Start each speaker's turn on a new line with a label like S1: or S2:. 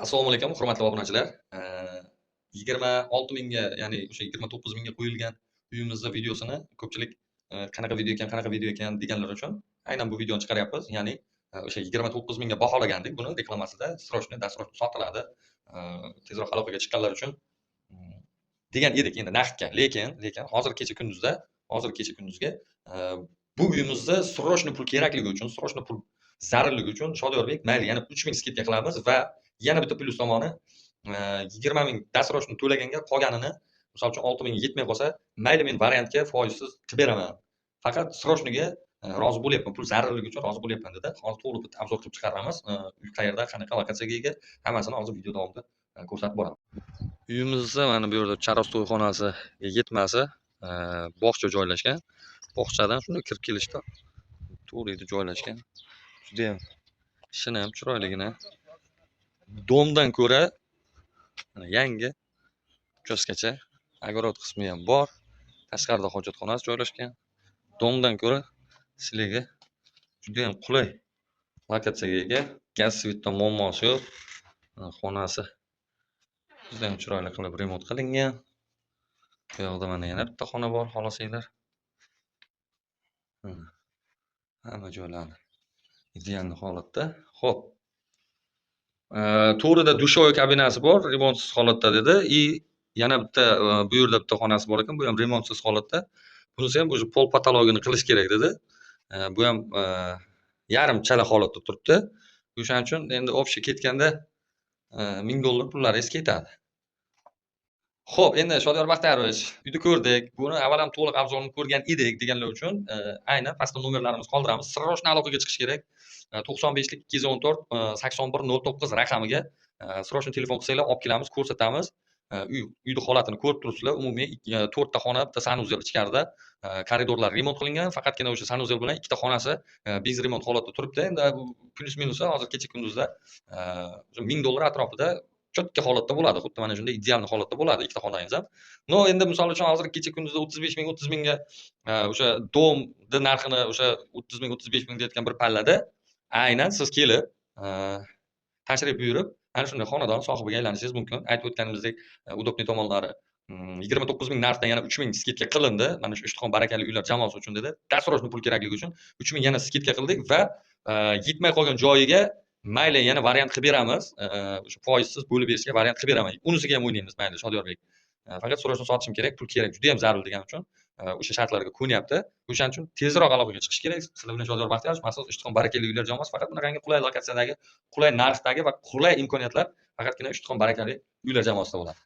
S1: Assalomu alaykum, hurmatli obunachilar. 26 mingga, ya'ni o'sha 29 mingga qo'yilgan uyimizni videosini ko'pchilik qanaqa video ekan deganlar uchun aynan bu videoni chiqaryapmiz. Ya'ni o'sha 29 mingga baholagandik buni reklamasida, dastroshni sotiladi. Tezroq aloqaga chiqqanlar uchun mm, degan edik endi naqdga. Lekin hozir kecha kunduzga bu uyimizda srochniy pul kerakligi uchun, srochniy pul zarurligi uchun Shodiyorbek, mayli yana 3 ming skidka qilamiz va yana bitta plyus tomoni 20 ming dastroshni to'laganga qolganini, misol uchun 6 ming yetmay qolsa, mayli men variantga foizsiz qilib beraman. Faqat srochniga rozi bo'lyapman, pul zarurligi uchun rozi bo'lyapman dedi. Hozir to'liq bitta obzor qilib chiqaramiz. Uy qayerda, qanaqa lokatsiyaga ega, hammasini hozir video davomida ko'rsatib boraman. Uyimizda mana bu yerda charos to'yxonasi yetmasi bog'cha joylashgan. Bog'chadan shunday kirib kelishda to'g'ri joylashgan. Juda ham ishini ham chiroyligina. Domdan ko'ra yangi uchastkacha, огород qismi ham bor. Tashqarida hojatxonasi joylashgan. Domdan ko'ra sizlarga juda ham qulay lokatsiyaga ega. Gaz svetdan muammosi yo'q. Xonasi juda ham chiroyli qilib remont qilingan. Bu yoqda mana yana bitta xona bor, xohlasanglar. Hamma joylari ideal holatda. Xo'p. To'g'rida dushovoy kabinasi bor, remontsiz holatda dedi. Yana bitta bu yerda bitta xonasi bor ekan, bu ham remontsiz holatda. Bunisi ham o'sha pol patologini qilish kerak dedi. Bu ham yarim chala holatda turibdi. O'shaning uchun endi общий ketganda $1000 pullaringiz ketadi. Xo'p, endi Shodiyor Baxtiyorovich, uyni ko'rdik. Buni avval ham to'liq obzorini ko'rgan edik deganlar uchun aynan pastda nomerlarimizni qoldiramiz. Srochniy aloqaga chiqish kerak. 95lik 214 8109 raqamiga srochniy telefon qilsanglar olib kelamiz, ko'rsatamiz. Uyni holatini ko'rib turibsizlar. Umumiy 4 ta xona, bitta sanuzel ichkarida, koridorlar remont qilingan. Faqatgina o'sha sanuzel bilan ikkita xonasi bez remont holatda turibdi. Endi plyus minusi hozir kecha kunduzda $1000 atrofida cho'tka holatda bo'ladi. Xuddi mana shunday ideal holatda bo'ladi ikkita xonangiz ham. No, endi misol uchun hozir kecha kunduzda 35 mingga o'sha domni narxini o'sha 30 ming 35 ming deyotgan bir pallada aynan siz kelib tashrif buyurib ana shunday xonadon sohibiga aylanishingiz mumkin. Aytib o'tganimizdek, udobniy tomonlari 29 ming narxdan yana 3 ming skidka qilindi. Mana shu Ishtixon barakali uylar jamoasi uchun dedi. Dastroshni pul kerakligi uchun 3 ming yana skidka qildik va yetmay qolgan joyiga mayli yana variant qilib beramiz. O'sha foizsiz bo'lib berishga variant qilib beraman. Unisiga ham o'ynaymiz, mayli Shodiyorbek. Faqat srochni sotishim kerak, pul kerak, juda ham zarur degan uchun o'sha shartlarga ko'nyapti. O'shaning uchun tezroq aloqaga chiqish kerak. Sizlar bilan Shodiyor Baxtiyorov, maxsus Ishtixon barakali uylar jamoasi faqat bunaqangi qulay lokatsiyadagi, qulay narxdagi va qulay imkoniyatlar faqatgina Ishtixon barakali uylar jamoasida bo'ladi.